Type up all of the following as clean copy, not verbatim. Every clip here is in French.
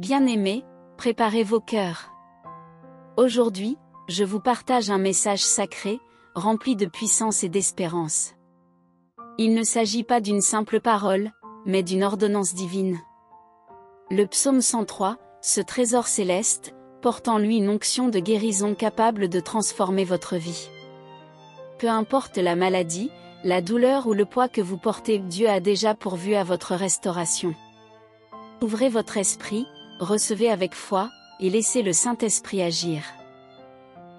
Bien-aimés, préparez vos cœurs. Aujourd'hui, je vous partage un message sacré, rempli de puissance et d'espérance. Il ne s'agit pas d'une simple parole, mais d'une ordonnance divine. Le psaume 103, ce trésor céleste, porte en lui une onction de guérison capable de transformer votre vie. Peu importe la maladie, la douleur ou le poids que vous portez, Dieu a déjà pourvu à votre restauration. Ouvrez votre esprit, recevez avec foi, et laissez le Saint-Esprit agir.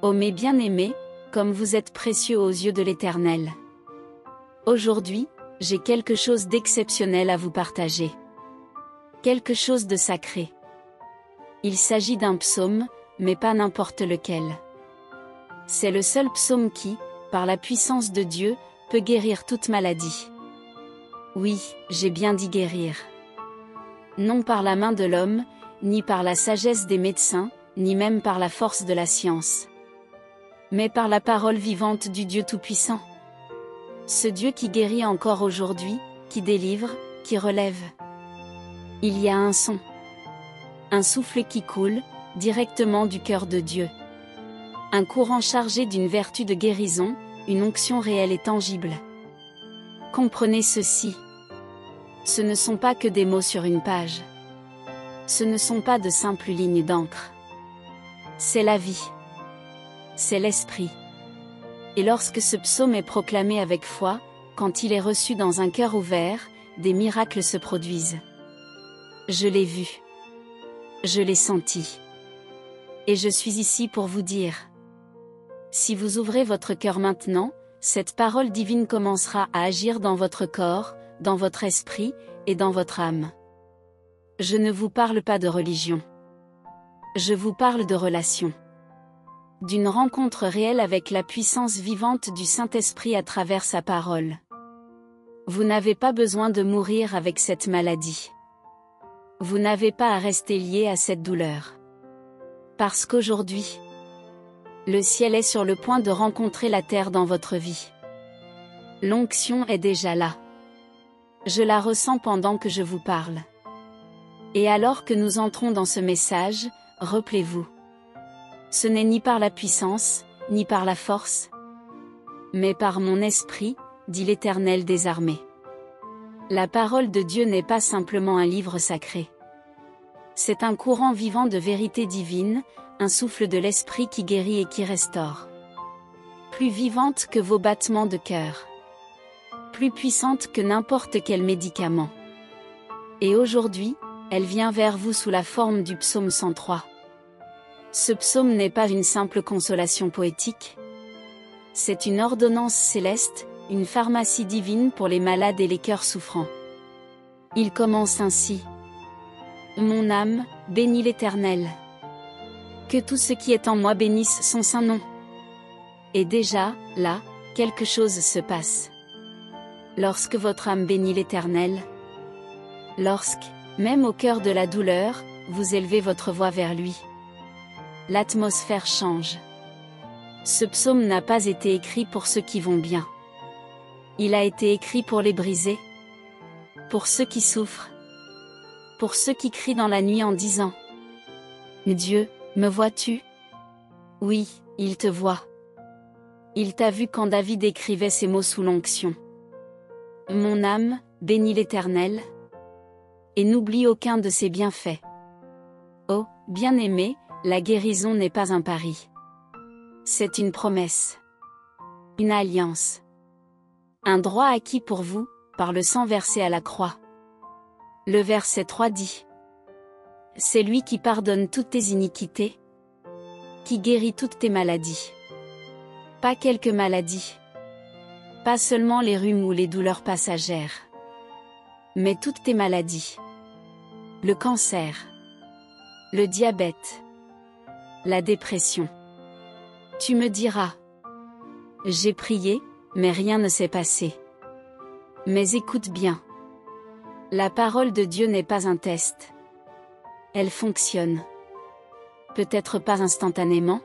Ô mes bien-aimés, comme vous êtes précieux aux yeux de l'Éternel. Aujourd'hui, j'ai quelque chose d'exceptionnel à vous partager. Quelque chose de sacré. Il s'agit d'un psaume, mais pas n'importe lequel. C'est le seul psaume qui, par la puissance de Dieu, peut guérir toute maladie. Oui, j'ai bien dit guérir. Non par la main de l'homme, ni par la sagesse des médecins, ni même par la force de la science. Mais par la parole vivante du Dieu Tout-Puissant. Ce Dieu qui guérit encore aujourd'hui, qui délivre, qui relève. Il y a un son. Un souffle qui coule, directement du cœur de Dieu. Un courant chargé d'une vertu de guérison, une onction réelle et tangible. Comprenez ceci. Ce ne sont pas que des mots sur une page. Ce ne sont pas de simples lignes d'encre. C'est la vie. C'est l'esprit. Et lorsque ce psaume est proclamé avec foi, quand il est reçu dans un cœur ouvert, des miracles se produisent. Je l'ai vu. Je l'ai senti. Et je suis ici pour vous dire. Si vous ouvrez votre cœur maintenant, cette parole divine commencera à agir dans votre corps, dans votre esprit, et dans votre âme. Je ne vous parle pas de religion. Je vous parle de relation. D'une rencontre réelle avec la puissance vivante du Saint-Esprit à travers sa parole. Vous n'avez pas besoin de mourir avec cette maladie. Vous n'avez pas à rester lié à cette douleur. Parce qu'aujourd'hui, le ciel est sur le point de rencontrer la terre dans votre vie. L'onction est déjà là. Je la ressens pendant que je vous parle. Et alors que nous entrons dans ce message, rappelez-vous. Ce n'est ni par la puissance, ni par la force, mais par mon esprit, dit l'Éternel des armées. La parole de Dieu n'est pas simplement un livre sacré. C'est un courant vivant de vérité divine, un souffle de l'esprit qui guérit et qui restaure. Plus vivante que vos battements de cœur. Plus puissante que n'importe quel médicament. Et aujourd'hui, elle vient vers vous sous la forme du psaume 103. Ce psaume n'est pas une simple consolation poétique. C'est une ordonnance céleste, une pharmacie divine pour les malades et les cœurs souffrants. Il commence ainsi. Mon âme, bénis l'Éternel. Que tout ce qui est en moi bénisse son saint nom. Et déjà, là, quelque chose se passe. Lorsque votre âme bénit l'Éternel. Lorsque, même au cœur de la douleur, vous élevez votre voix vers lui. L'atmosphère change. Ce psaume n'a pas été écrit pour ceux qui vont bien. Il a été écrit pour les brisés. Pour ceux qui souffrent. Pour ceux qui crient dans la nuit en disant « Dieu, me vois-tu » Oui, il te voit. Il t'a vu quand David écrivait ces mots sous l'onction. Mon âme, bénis l'Éternel. Et n'oublie aucun de ses bienfaits. Oh, bien-aimé, la guérison n'est pas un pari. C'est une promesse. Une alliance. Un droit acquis pour vous, par le sang versé à la croix. Le verset 3 dit. C'est lui qui pardonne toutes tes iniquités. Qui guérit toutes tes maladies. Pas quelques maladies. Pas seulement les rhumes ou les douleurs passagères. Mais toutes tes maladies. Le cancer. Le diabète. La dépression. Tu me diras. J'ai prié, mais rien ne s'est passé. Mais écoute bien. La parole de Dieu n'est pas un test. Elle fonctionne. Peut-être pas instantanément,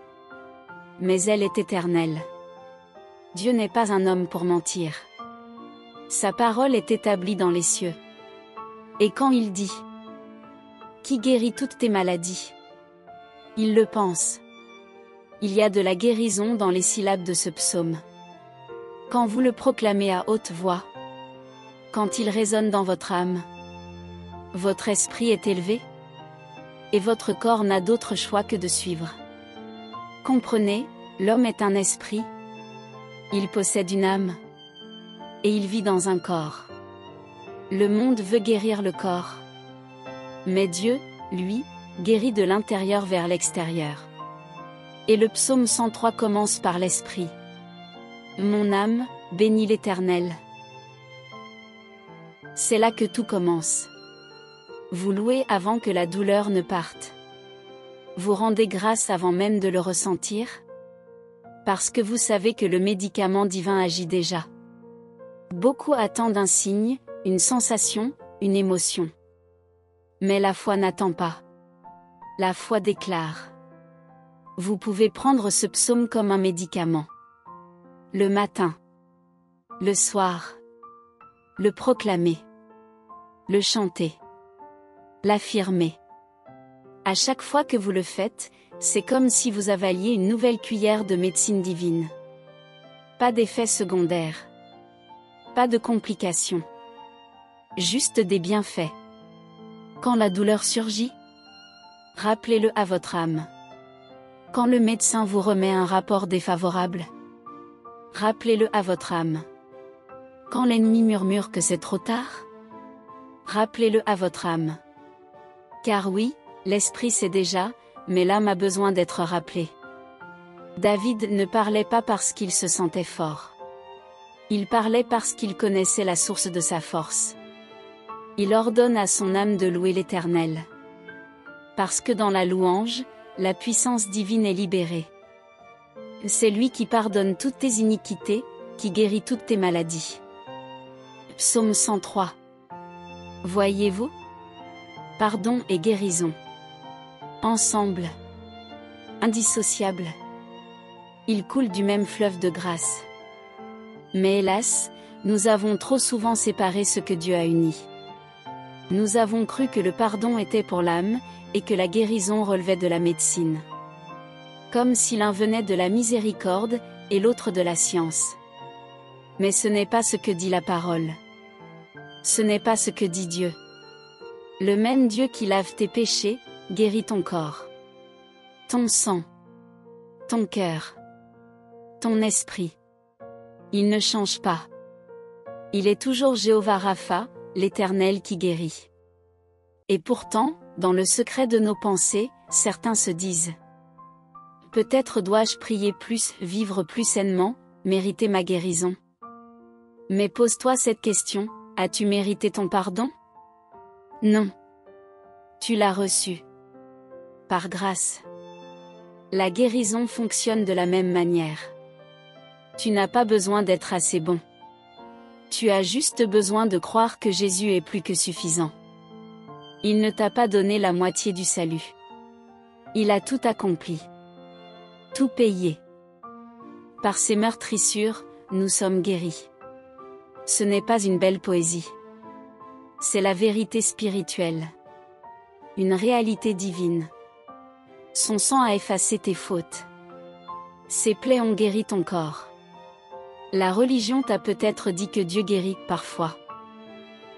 mais elle est éternelle. Dieu n'est pas un homme pour mentir. Sa parole est établie dans les cieux. Et quand il dit qui guérit toutes tes maladies. Il le pense. Il y a de la guérison dans les syllabes de ce psaume. Quand vous le proclamez à haute voix, quand il résonne dans votre âme, votre esprit est élevé, et votre corps n'a d'autre choix que de suivre. Comprenez, l'homme est un esprit, il possède une âme, et il vit dans un corps. Le monde veut guérir le corps. Mais Dieu, lui, guérit de l'intérieur vers l'extérieur. Et le psaume 103 commence par l'esprit. Mon âme, bénis l'Éternel. C'est là que tout commence. Vous louez avant que la douleur ne parte. Vous rendez grâce avant même de le ressentir. Parce que vous savez que le médicament divin agit déjà. Beaucoup attendent un signe, une sensation, une émotion. Mais la foi n'attend pas. La foi déclare. Vous pouvez prendre ce psaume comme un médicament. Le matin. Le soir. Le proclamer. Le chanter. L'affirmer. À chaque fois que vous le faites, c'est comme si vous avaliez une nouvelle cuillère de médecine divine. Pas d'effets secondaires. Pas de complications. Juste des bienfaits. Quand la douleur surgit, rappelez-le à votre âme. Quand le médecin vous remet un rapport défavorable, rappelez-le à votre âme. Quand l'ennemi murmure que c'est trop tard, rappelez-le à votre âme. Car oui, l'esprit sait déjà, mais l'âme a besoin d'être rappelée. David ne parlait pas parce qu'il se sentait fort. Il parlait parce qu'il connaissait la source de sa force. Il ordonne à son âme de louer l'Éternel. Parce que dans la louange, la puissance divine est libérée. C'est lui qui pardonne toutes tes iniquités, qui guérit toutes tes maladies. Psaume 103. Voyez-vous? Pardon et guérison. Ensemble. Indissociables. Ils coulent du même fleuve de grâce. Mais hélas, nous avons trop souvent séparé ce que Dieu a uni. Nous avons cru que le pardon était pour l'âme, et que la guérison relevait de la médecine. Comme si l'un venait de la miséricorde, et l'autre de la science. Mais ce n'est pas ce que dit la parole. Ce n'est pas ce que dit Dieu. Le même Dieu qui lave tes péchés, guérit ton corps. Ton sang. Ton cœur. Ton esprit. Il ne change pas. Il est toujours Jéhovah Rapha, l'Éternel qui guérit. Et pourtant, dans le secret de nos pensées, certains se disent: peut-être dois-je prier plus, vivre plus sainement, mériter ma guérison. Mais pose-toi cette question, as-tu mérité ton pardon? Non. Tu l'as reçu. Par grâce. La guérison fonctionne de la même manière. Tu n'as pas besoin d'être assez bon. Tu as juste besoin de croire que Jésus est plus que suffisant. Il ne t'a pas donné la moitié du salut. Il a tout accompli. Tout payé. Par ses meurtrissures, nous sommes guéris. Ce n'est pas une belle poésie. C'est la vérité spirituelle. Une réalité divine. Son sang a effacé tes fautes. Ses plaies ont guéri ton corps. La religion t'a peut-être dit que Dieu guérit parfois.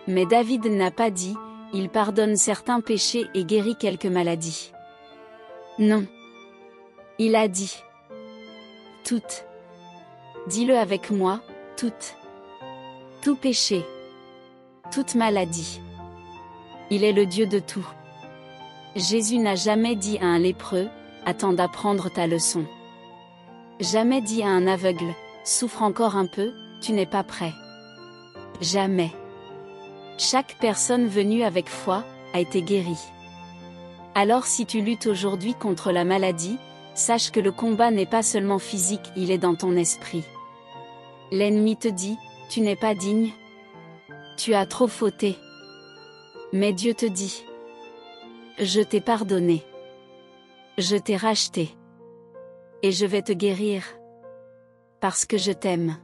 Mais David n'a pas dit, il pardonne certains péchés et guérit quelques maladies. Non. Il a dit toutes. Dis-le avec moi, toutes. Tout péché. Toute maladie. Il est le Dieu de tout. Jésus n'a jamais dit à un lépreux, attends d'apprendre ta leçon. Jamais dit à un aveugle, souffre encore un peu, tu n'es pas prêt. Jamais. Chaque personne venue avec foi, a été guérie. Alors si tu luttes aujourd'hui contre la maladie, sache que le combat n'est pas seulement physique, il est dans ton esprit. L'ennemi te dit, tu n'es pas digne. Tu as trop fauté. Mais Dieu te dit, je t'ai pardonné. Je t'ai racheté. Et je vais te guérir. Parce que je t'aime.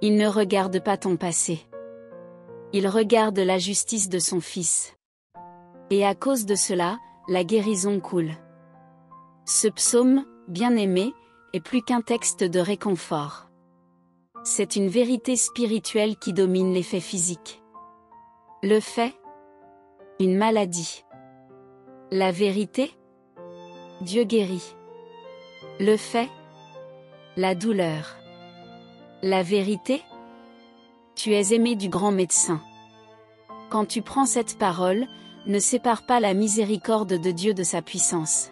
Il ne regarde pas ton passé. Il regarde la justice de son Fils. Et à cause de cela, la guérison coule. Ce psaume, bien-aimé, est plus qu'un texte de réconfort. C'est une vérité spirituelle qui domine les faits physiques. Le fait? Une maladie. La vérité? Dieu guérit. Le fait? La douleur. La vérité? Tu es aimé du grand médecin. Quand tu prends cette parole, ne sépare pas la miséricorde de Dieu de sa puissance.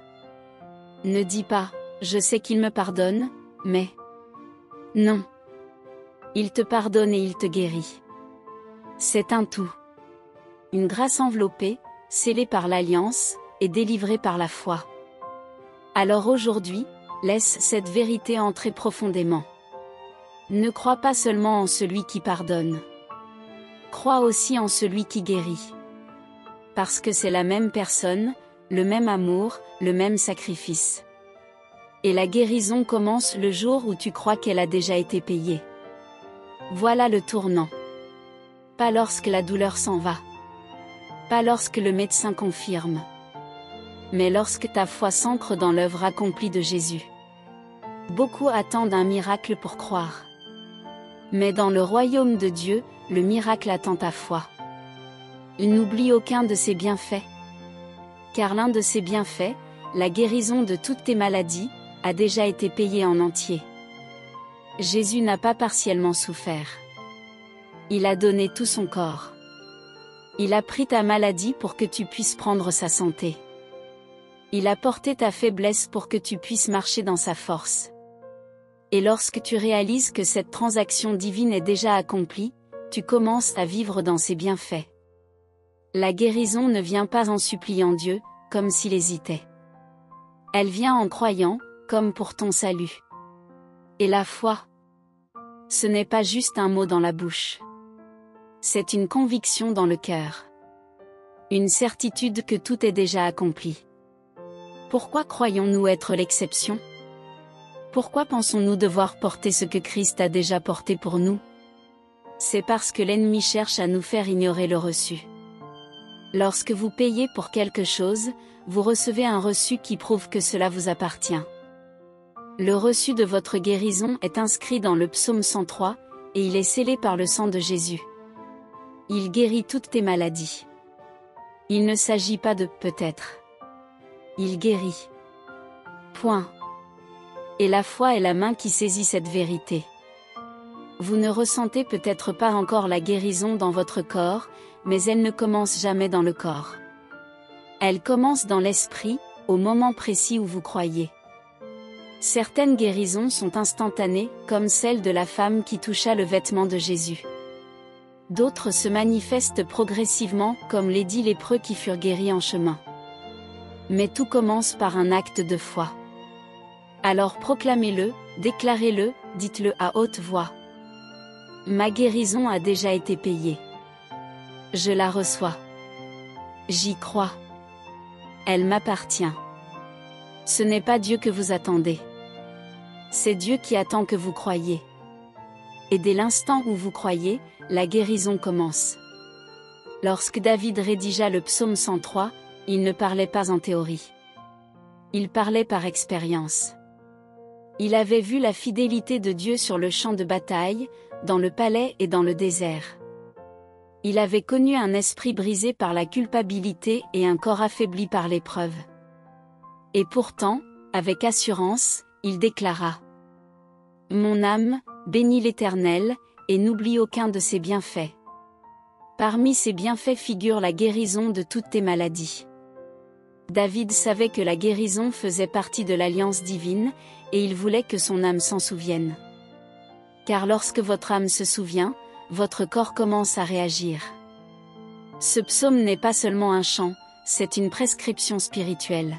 Ne dis pas, je sais qu'il me pardonne, mais... Non. Il te pardonne et il te guérit. C'est un tout. Une grâce enveloppée, scellée par l'alliance, et délivrée par la foi. Alors aujourd'hui, laisse cette vérité entrer profondément. Ne crois pas seulement en celui qui pardonne. Crois aussi en celui qui guérit. Parce que c'est la même personne, le même amour, le même sacrifice. Et la guérison commence le jour où tu crois qu'elle a déjà été payée. Voilà le tournant. Pas lorsque la douleur s'en va. Pas lorsque le médecin confirme. Mais lorsque ta foi s'ancre dans l'œuvre accomplie de Jésus. Beaucoup attendent un miracle pour croire. Mais dans le royaume de Dieu, le miracle attend ta foi. Il n'oublie aucun de ses bienfaits. Car l'un de ses bienfaits, la guérison de toutes tes maladies, a déjà été payé en entier. Jésus n'a pas partiellement souffert. Il a donné tout son corps. Il a pris ta maladie pour que tu puisses prendre sa santé. Il a porté ta faiblesse pour que tu puisses marcher dans sa force. Et lorsque tu réalises que cette transaction divine est déjà accomplie, tu commences à vivre dans ses bienfaits. La guérison ne vient pas en suppliant Dieu, comme s'il hésitait. Elle vient en croyant, comme pour ton salut. Et la foi? Ce n'est pas juste un mot dans la bouche. C'est une conviction dans le cœur. Une certitude que tout est déjà accompli. Pourquoi croyons-nous être l'exception? Pourquoi pensons-nous devoir porter ce que Christ a déjà porté pour nous? C'est parce que l'ennemi cherche à nous faire ignorer le reçu. Lorsque vous payez pour quelque chose, vous recevez un reçu qui prouve que cela vous appartient. Le reçu de votre guérison est inscrit dans le psaume 103, et il est scellé par le sang de Jésus. Il guérit toutes tes maladies. Il ne s'agit pas de « peut-être ». Il guérit. Point. Et la foi est la main qui saisit cette vérité. Vous ne ressentez peut-être pas encore la guérison dans votre corps, mais elle ne commence jamais dans le corps. Elle commence dans l'esprit, au moment précis où vous croyez. Certaines guérisons sont instantanées, comme celle de la femme qui toucha le vêtement de Jésus. D'autres se manifestent progressivement, comme les 10 lépreux qui furent guéris en chemin. Mais tout commence par un acte de foi. Alors proclamez-le, déclarez-le, dites-le à haute voix. Ma guérison a déjà été payée. Je la reçois. J'y crois. Elle m'appartient. Ce n'est pas Dieu que vous attendez. C'est Dieu qui attend que vous croyiez. Et dès l'instant où vous croyez, la guérison commence. Lorsque David rédigea le psaume 103, il ne parlait pas en théorie. Il parlait par expérience. Il avait vu la fidélité de Dieu sur le champ de bataille, dans le palais et dans le désert. Il avait connu un esprit brisé par la culpabilité et un corps affaibli par l'épreuve. Et pourtant, avec assurance, il déclara: Mon âme, bénis l'Éternel, et n'oublie aucun de ses bienfaits. Parmi ses bienfaits figure la guérison de toutes tes maladies. David savait que la guérison faisait partie de l'alliance divine, et il voulait que son âme s'en souvienne. Car lorsque votre âme se souvient, votre corps commence à réagir. Ce psaume n'est pas seulement un chant, c'est une prescription spirituelle.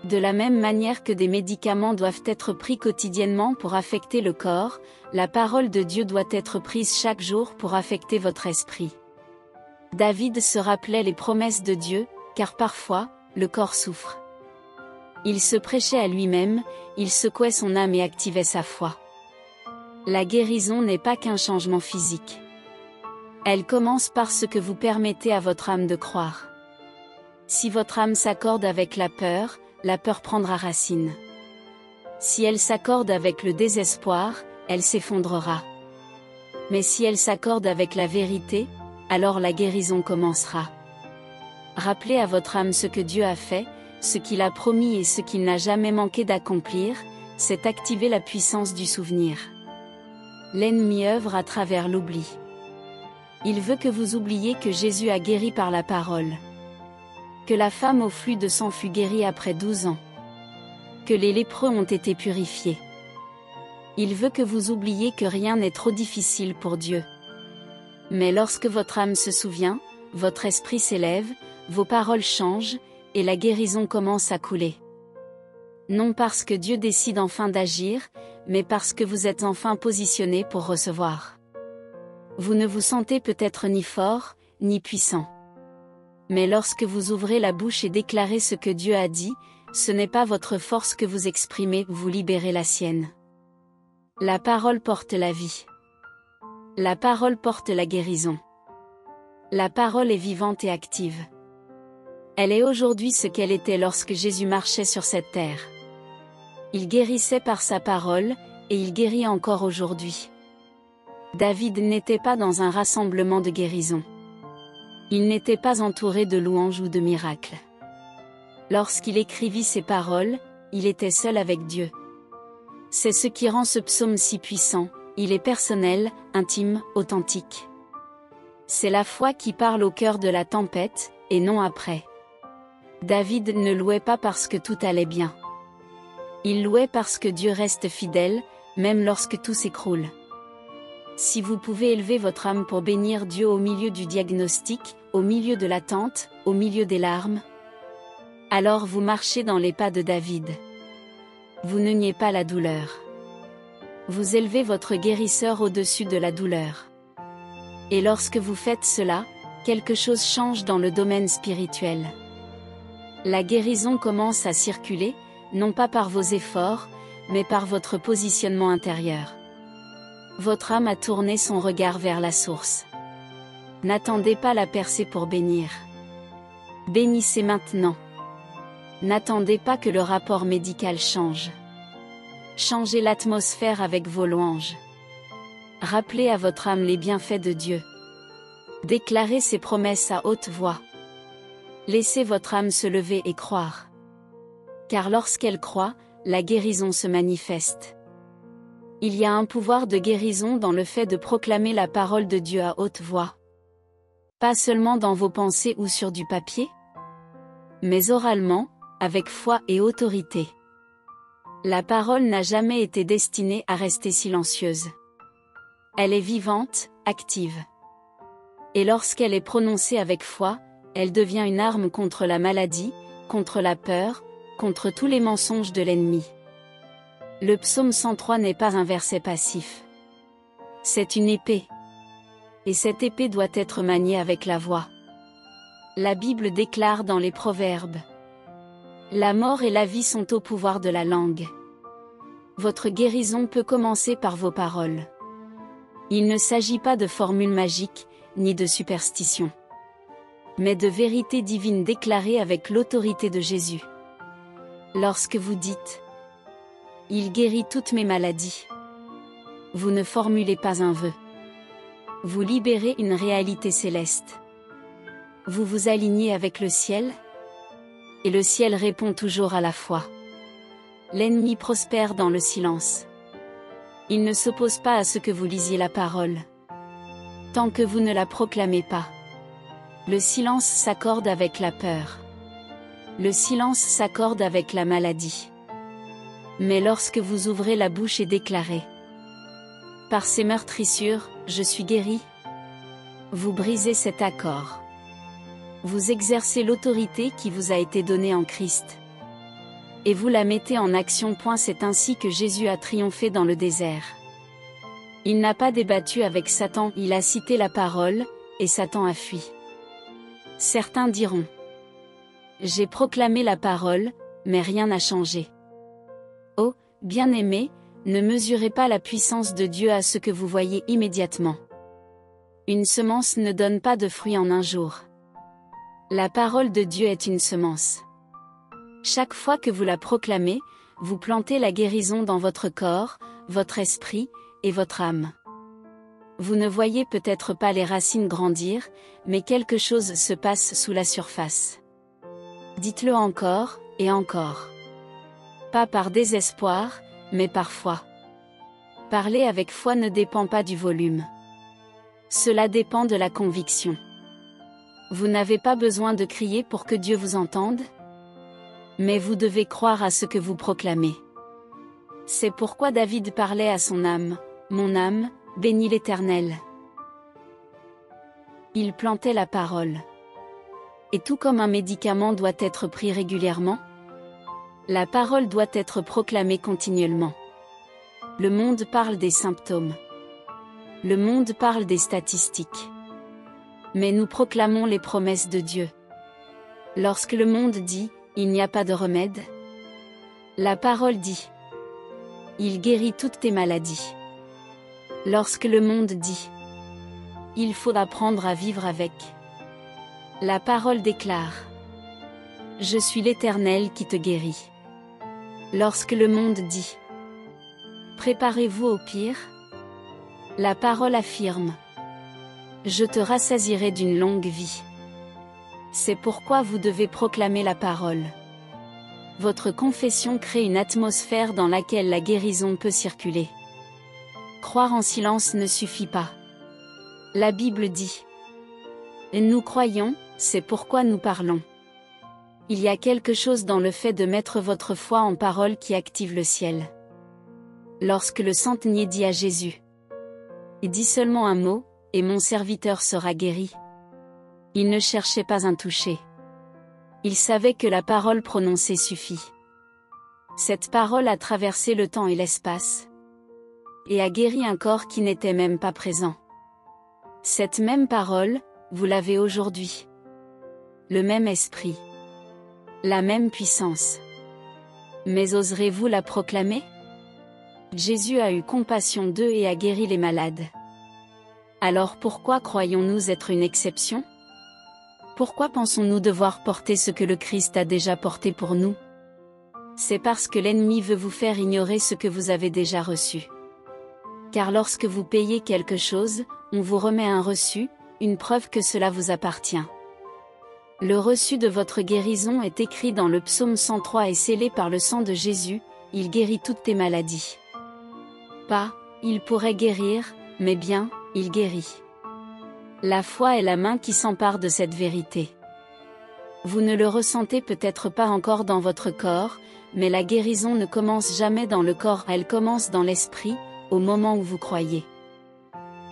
De la même manière que des médicaments doivent être pris quotidiennement pour affecter le corps, la parole de Dieu doit être prise chaque jour pour affecter votre esprit. David se rappelait les promesses de Dieu, car parfois, le corps souffre. Il se prêchait à lui-même, il secouait son âme et activait sa foi. La guérison n'est pas qu'un changement physique. Elle commence par ce que vous permettez à votre âme de croire. Si votre âme s'accorde avec la peur prendra racine. Si elle s'accorde avec le désespoir, elle s'effondrera. Mais si elle s'accorde avec la vérité, alors la guérison commencera. Rappelez à votre âme ce que Dieu a fait, ce qu'il a promis et ce qu'il n'a jamais manqué d'accomplir, c'est activer la puissance du souvenir. L'ennemi œuvre à travers l'oubli. Il veut que vous oubliez que Jésus a guéri par la parole. Que la femme au flux de sang fut guérie après 12 ans. Que les lépreux ont été purifiés. Il veut que vous oubliez que rien n'est trop difficile pour Dieu. Mais lorsque votre âme se souvient, votre esprit s'élève, vos paroles changent, et la guérison commence à couler. Non parce que Dieu décide enfin d'agir, mais parce que vous êtes enfin positionné pour recevoir. Vous ne vous sentez peut-être ni fort, ni puissant. Mais lorsque vous ouvrez la bouche et déclarez ce que Dieu a dit, ce n'est pas votre force que vous exprimez, vous libérez la sienne. La parole porte la vie. La parole porte la guérison. La parole est vivante et active. Elle est aujourd'hui ce qu'elle était lorsque Jésus marchait sur cette terre. Il guérissait par sa parole, et il guérit encore aujourd'hui. David n'était pas dans un rassemblement de guérison. Il n'était pas entouré de louanges ou de miracles. Lorsqu'il écrivit ces paroles, il était seul avec Dieu. C'est ce qui rend ce psaume si puissant, il est personnel, intime, authentique. C'est la foi qui parle au cœur de la tempête, et non après. David ne louait pas parce que tout allait bien. Il louait parce que Dieu reste fidèle, même lorsque tout s'écroule. Si vous pouvez élever votre âme pour bénir Dieu au milieu du diagnostic, au milieu de l'attente, au milieu des larmes, alors vous marchez dans les pas de David. Vous ne niez pas la douleur. Vous élevez votre guérisseur au-dessus de la douleur. Et lorsque vous faites cela, quelque chose change dans le domaine spirituel. La guérison commence à circuler, non pas par vos efforts, mais par votre positionnement intérieur. Votre âme a tourné son regard vers la source. N'attendez pas la percée pour bénir. Bénissez maintenant. N'attendez pas que le rapport médical change. Changez l'atmosphère avec vos louanges. Rappelez à votre âme les bienfaits de Dieu. Déclarez ses promesses à haute voix. Laissez votre âme se lever et croire. Car lorsqu'elle croit, la guérison se manifeste. Il y a un pouvoir de guérison dans le fait de proclamer la parole de Dieu à haute voix. Pas seulement dans vos pensées ou sur du papier, mais oralement, avec foi et autorité. La parole n'a jamais été destinée à rester silencieuse. Elle est vivante, active. Et lorsqu'elle est prononcée avec foi, elle devient une arme contre la maladie, contre la peur, contre tous les mensonges de l'ennemi. Le psaume 103 n'est pas un verset passif. C'est une épée. Et cette épée doit être maniée avec la voix. La Bible déclare dans les Proverbes: la mort et la vie sont au pouvoir de la langue. Votre guérison peut commencer par vos paroles. Il ne s'agit pas de formules magiques, ni de superstitions, mais de vérités divines déclarées avec l'autorité de Jésus. Lorsque vous dites: il guérit toutes mes maladies, vous ne formulez pas un vœu. Vous libérez une réalité céleste. Vous vous alignez avec le ciel, et le ciel répond toujours à la foi. L'ennemi prospère dans le silence. Il ne s'oppose pas à ce que vous lisiez la parole, tant que vous ne la proclamez pas. Le silence s'accorde avec la peur. Le silence s'accorde avec la maladie. Mais lorsque vous ouvrez la bouche et déclarez: par ces meurtrissures, je suis guéri, vous brisez cet accord. Vous exercez l'autorité qui vous a été donnée en Christ. Et vous la mettez en action. C'est ainsi que Jésus a triomphé dans le désert. Il n'a pas débattu avec Satan, il a cité la parole, et Satan a fui. Certains diront: j'ai proclamé la parole, mais rien n'a changé. Oh, bien-aimés, ne mesurez pas la puissance de Dieu à ce que vous voyez immédiatement. Une semence ne donne pas de fruits en un jour. La parole de Dieu est une semence. Chaque fois que vous la proclamez, vous plantez la guérison dans votre corps, votre esprit, et votre âme. Vous ne voyez peut-être pas les racines grandir, mais quelque chose se passe sous la surface. Dites-le encore, et encore. Pas par désespoir, mais par foi. Parler avec foi ne dépend pas du volume. Cela dépend de la conviction. Vous n'avez pas besoin de crier pour que Dieu vous entende? Mais vous devez croire à ce que vous proclamez. C'est pourquoi David parlait à son âme, « Mon âme, bénis l'Éternel. » Il plantait la parole. Et tout comme un médicament doit être pris régulièrement, la parole doit être proclamée continuellement. Le monde parle des symptômes. Le monde parle des statistiques. Mais nous proclamons les promesses de Dieu. Lorsque le monde dit, il n'y a pas de remède, la parole dit, il guérit toutes tes maladies. Lorsque le monde dit, il faut apprendre à vivre avec, la parole déclare, je suis l'Éternel qui te guérit. Lorsque le monde dit, préparez-vous au pire, la parole affirme, je te rassasierai d'une longue vie. C'est pourquoi vous devez proclamer la parole. Votre confession crée une atmosphère dans laquelle la guérison peut circuler. Croire en silence ne suffit pas. La Bible dit, nous croyons, c'est pourquoi nous parlons. Il y a quelque chose dans le fait de mettre votre foi en parole qui active le ciel. Lorsque le centenier dit à Jésus, dis seulement un mot, et mon serviteur sera guéri. Il ne cherchait pas un toucher. Il savait que la parole prononcée suffit. Cette parole a traversé le temps et l'espace, et a guéri un corps qui n'était même pas présent. Cette même parole, vous l'avez aujourd'hui. Le même esprit. La même puissance. Mais oserez-vous la proclamer? Jésus a eu compassion d'eux et a guéri les malades. Alors pourquoi croyons-nous être une exception? Pourquoi pensons-nous devoir porter ce que le Christ a déjà porté pour nous? C'est parce que l'ennemi veut vous faire ignorer ce que vous avez déjà reçu. Car lorsque vous payez quelque chose, on vous remet un reçu, une preuve que cela vous appartient. Le reçu de votre guérison est écrit dans le psaume 103 et scellé par le sang de Jésus, il guérit toutes tes maladies. Pas, il pourrait guérir, mais bien, il guérit. La foi est la main qui s'empare de cette vérité. Vous ne le ressentez peut-être pas encore dans votre corps, mais la guérison ne commence jamais dans le corps, elle commence dans l'esprit, au moment où vous croyez.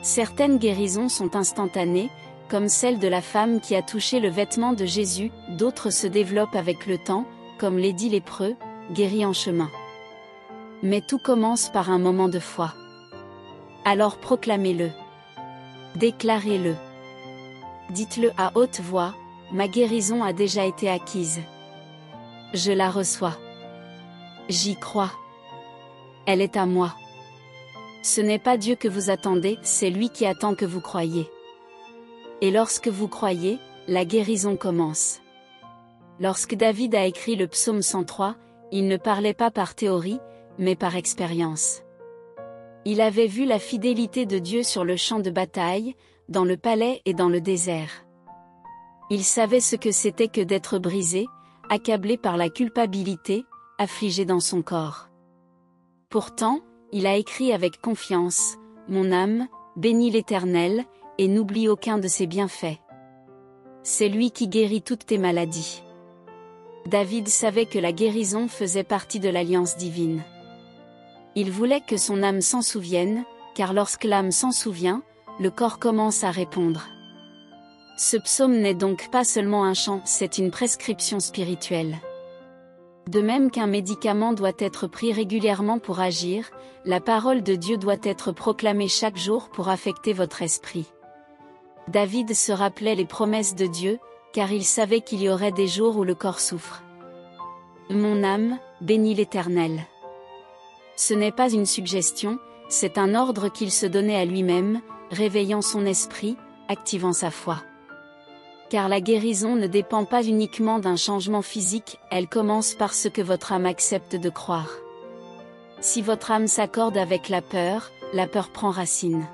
Certaines guérisons sont instantanées, comme celle de la femme qui a touché le vêtement de Jésus, d'autres se développent avec le temps, comme l'édit lépreux, guéri en chemin. Mais tout commence par un moment de foi. Alors proclamez-le. Déclarez-le. Dites-le à haute voix, ma guérison a déjà été acquise. Je la reçois. J'y crois. Elle est à moi. Ce n'est pas Dieu que vous attendez, c'est lui qui attend que vous croyiez. Et lorsque vous croyez, la guérison commence. Lorsque David a écrit le psaume 103, il ne parlait pas par théorie, mais par expérience. Il avait vu la fidélité de Dieu sur le champ de bataille, dans le palais et dans le désert. Il savait ce que c'était que d'être brisé, accablé par la culpabilité, affligé dans son corps. Pourtant, il a écrit avec confiance, « Mon âme, bénis l'Éternel, et n'oublie aucun de ses bienfaits. C'est lui qui guérit toutes tes maladies. » David savait que la guérison faisait partie de l'alliance divine. Il voulait que son âme s'en souvienne, car lorsque l'âme s'en souvient, le corps commence à répondre. Ce psaume n'est donc pas seulement un chant, c'est une prescription spirituelle. De même qu'un médicament doit être pris régulièrement pour agir, la parole de Dieu doit être proclamée chaque jour pour affecter votre esprit. David se rappelait les promesses de Dieu, car il savait qu'il y aurait des jours où le corps souffre. Mon âme, bénis l'Éternel. Ce n'est pas une suggestion, c'est un ordre qu'il se donnait à lui-même, réveillant son esprit, activant sa foi. Car la guérison ne dépend pas uniquement d'un changement physique, elle commence par ce que votre âme accepte de croire. Si votre âme s'accorde avec la peur prend racine.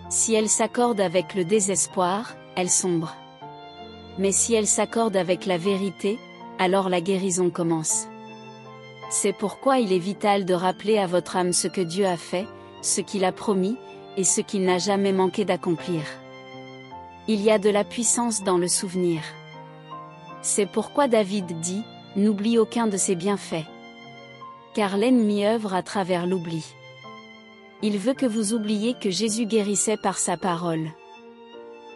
Si elle s'accorde avec le désespoir, elle sombre. Mais si elle s'accorde avec la vérité, alors la guérison commence. C'est pourquoi il est vital de rappeler à votre âme ce que Dieu a fait, ce qu'il a promis, et ce qu'il n'a jamais manqué d'accomplir. Il y a de la puissance dans le souvenir. C'est pourquoi David dit, « N'oublie aucun de ses bienfaits. » Car l'ennemi œuvre à travers l'oubli. Il veut que vous oubliez que Jésus guérissait par sa parole.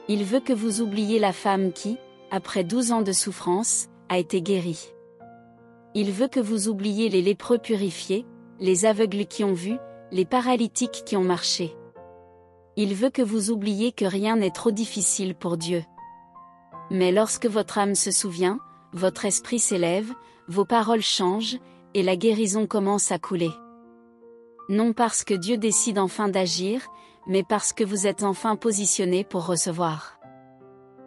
Il veut que vous oubliez la femme qui, après 12 ans de souffrance, a été guérie. Il veut que vous oubliez les lépreux purifiés, les aveugles qui ont vu, les paralytiques qui ont marché. Il veut que vous oubliez que rien n'est trop difficile pour Dieu. Mais lorsque votre âme se souvient, votre esprit s'élève, vos paroles changent, et la guérison commence à couler. Non parce que Dieu décide enfin d'agir, mais parce que vous êtes enfin positionné pour recevoir.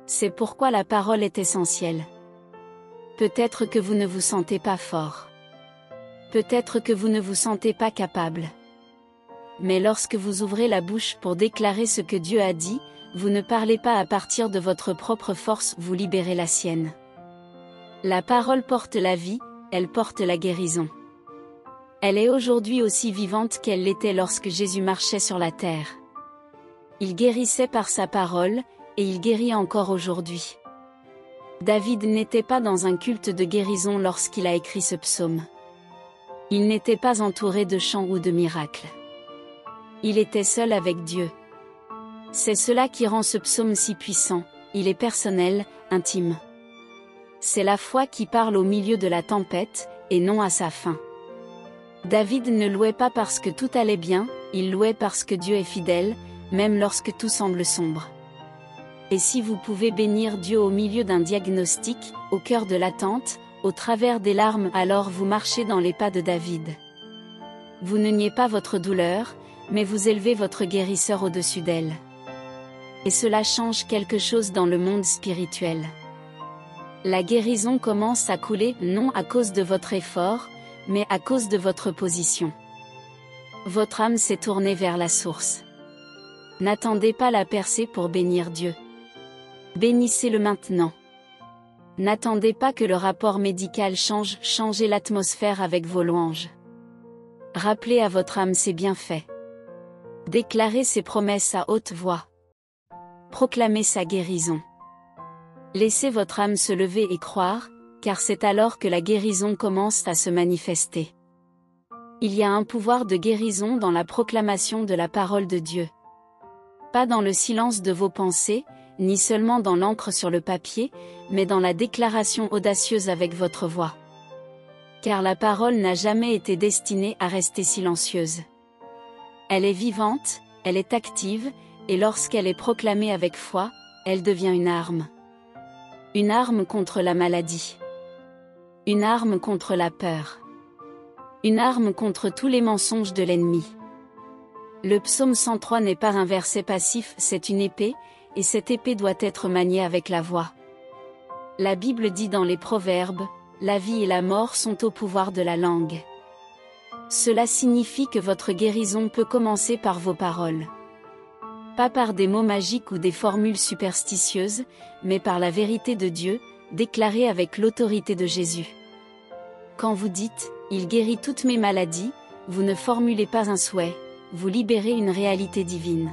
C'est pourquoi la parole est essentielle. Peut-être que vous ne vous sentez pas fort. Peut-être que vous ne vous sentez pas capable. Mais lorsque vous ouvrez la bouche pour déclarer ce que Dieu a dit, vous ne parlez pas à partir de votre propre force, vous libérez la sienne. La parole porte la vie, elle porte la guérison. Elle est aujourd'hui aussi vivante qu'elle l'était lorsque Jésus marchait sur la terre. Il guérissait par sa parole, et il guérit encore aujourd'hui. David n'était pas dans un culte de guérison lorsqu'il a écrit ce psaume. Il n'était pas entouré de chants ou de miracles. Il était seul avec Dieu. C'est cela qui rend ce psaume si puissant, il est personnel, intime. C'est la foi qui parle au milieu de la tempête, et non à sa fin. David ne louait pas parce que tout allait bien, il louait parce que Dieu est fidèle, même lorsque tout semble sombre. Et si vous pouvez bénir Dieu au milieu d'un diagnostic, au cœur de l'attente, au travers des larmes, alors vous marchez dans les pas de David. Vous ne niez pas votre douleur, mais vous élevez votre guérisseur au-dessus d'elle. Et cela change quelque chose dans le monde spirituel. La guérison commence à couler, non à cause de votre effort, mais à cause de votre position. Votre âme s'est tournée vers la source. N'attendez pas la percée pour bénir Dieu. Bénissez-le maintenant. N'attendez pas que le rapport médical changez l'atmosphère avec vos louanges. Rappelez à votre âme ses bienfaits. Déclarez ses promesses à haute voix. Proclamez sa guérison. Laissez votre âme se lever et croire, car c'est alors que la guérison commence à se manifester. Il y a un pouvoir de guérison dans la proclamation de la parole de Dieu. Pas dans le silence de vos pensées, ni seulement dans l'encre sur le papier, mais dans la déclaration audacieuse avec votre voix. Car la parole n'a jamais été destinée à rester silencieuse. Elle est vivante, elle est active, et lorsqu'elle est proclamée avec foi, elle devient une arme. Une arme contre la maladie. Une arme contre la peur. Une arme contre tous les mensonges de l'ennemi. Le psaume 103 n'est pas un verset passif, c'est une épée, et cette épée doit être maniée avec la voix. La Bible dit dans les Proverbes, « La vie et la mort sont au pouvoir de la langue ». Cela signifie que votre guérison peut commencer par vos paroles. Pas par des mots magiques ou des formules superstitieuses, mais par la vérité de Dieu, déclarée avec l'autorité de Jésus. Quand vous dites « Il guérit toutes mes maladies », vous ne formulez pas un souhait, vous libérez une réalité divine.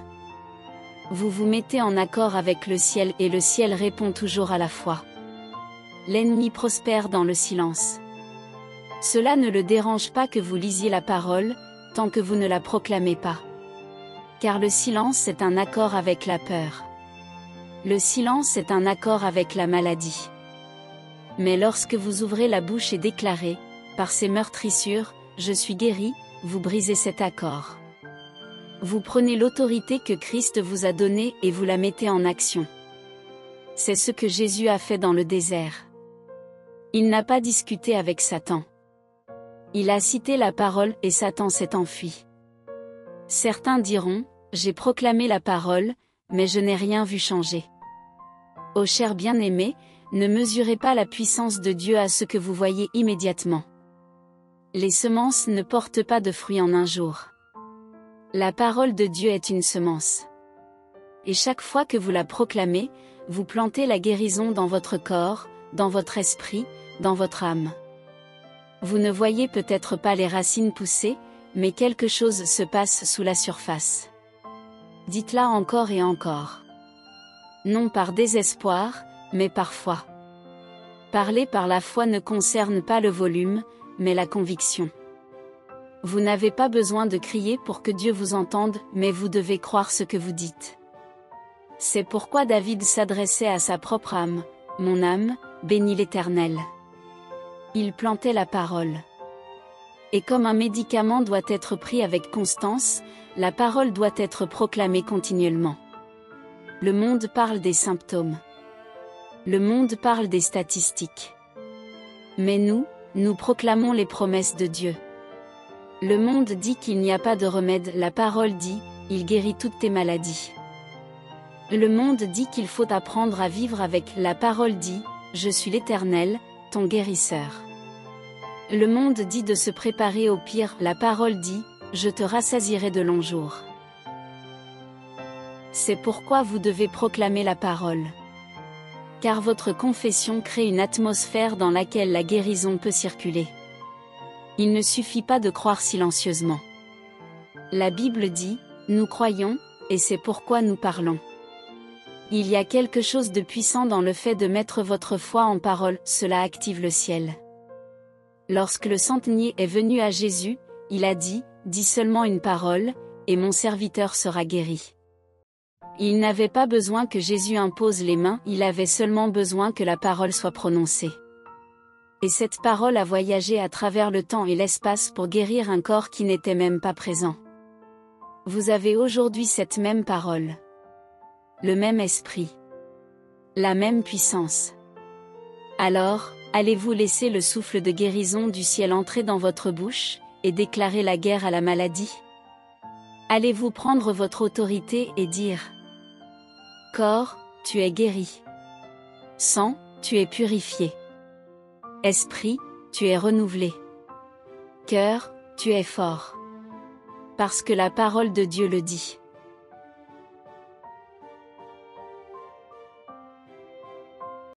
Vous vous mettez en accord avec le ciel et le ciel répond toujours à la fois. L'ennemi prospère dans le silence. Cela ne le dérange pas que vous lisiez la parole, tant que vous ne la proclamez pas. Car le silence est un accord avec la peur. Le silence est un accord avec la maladie. Mais lorsque vous ouvrez la bouche et déclarez, par ces meurtrissures, je suis guéri, vous brisez cet accord. Vous prenez l'autorité que Christ vous a donnée et vous la mettez en action. C'est ce que Jésus a fait dans le désert. Il n'a pas discuté avec Satan. Il a cité la parole et Satan s'est enfui. Certains diront, j'ai proclamé la parole, mais je n'ai rien vu changer. Ô chers bien-aimés, ne mesurez pas la puissance de Dieu à ce que vous voyez immédiatement. Les semences ne portent pas de fruits en un jour. La parole de Dieu est une semence. Et chaque fois que vous la proclamez, vous plantez la guérison dans votre corps, dans votre esprit, dans votre âme. Vous ne voyez peut-être pas les racines pousser, mais quelque chose se passe sous la surface. Dites-la encore et encore. Non par désespoir, mais par foi. Parler par la foi ne concerne pas le volume, mais la conviction. Vous n'avez pas besoin de crier pour que Dieu vous entende, mais vous devez croire ce que vous dites. C'est pourquoi David s'adressait à sa propre âme. « Mon âme, bénis l'Éternel. » Il plantait la parole. Et comme un médicament doit être pris avec constance, la parole doit être proclamée continuellement. Le monde parle des symptômes. Le monde parle des statistiques. Mais nous proclamons les promesses de Dieu. Le monde dit qu'il n'y a pas de remède, la parole dit, il guérit toutes tes maladies. Le monde dit qu'il faut apprendre à vivre avec, la parole dit, je suis l'Éternel, ton guérisseur. Le monde dit de se préparer au pire, la parole dit, je te rassasierai de longs jours. C'est pourquoi vous devez proclamer la parole. Car votre confession crée une atmosphère dans laquelle la guérison peut circuler. Il ne suffit pas de croire silencieusement. La Bible dit, nous croyons, et c'est pourquoi nous parlons. Il y a quelque chose de puissant dans le fait de mettre votre foi en parole, cela active le ciel. Lorsque le centenier est venu à Jésus, il a dit, dis seulement une parole, et mon serviteur sera guéri. Il n'avait pas besoin que Jésus impose les mains, il avait seulement besoin que la parole soit prononcée. Et cette parole a voyagé à travers le temps et l'espace pour guérir un corps qui n'était même pas présent. Vous avez aujourd'hui cette même parole. Le même esprit. La même puissance. Alors, allez-vous laisser le souffle de guérison du ciel entrer dans votre bouche, et déclarer la guerre à la maladie? Allez-vous prendre votre autorité et dire: corps, tu es guéri. Sang, tu es purifié. Esprit, tu es renouvelé. Cœur, tu es fort. Parce que la parole de Dieu le dit.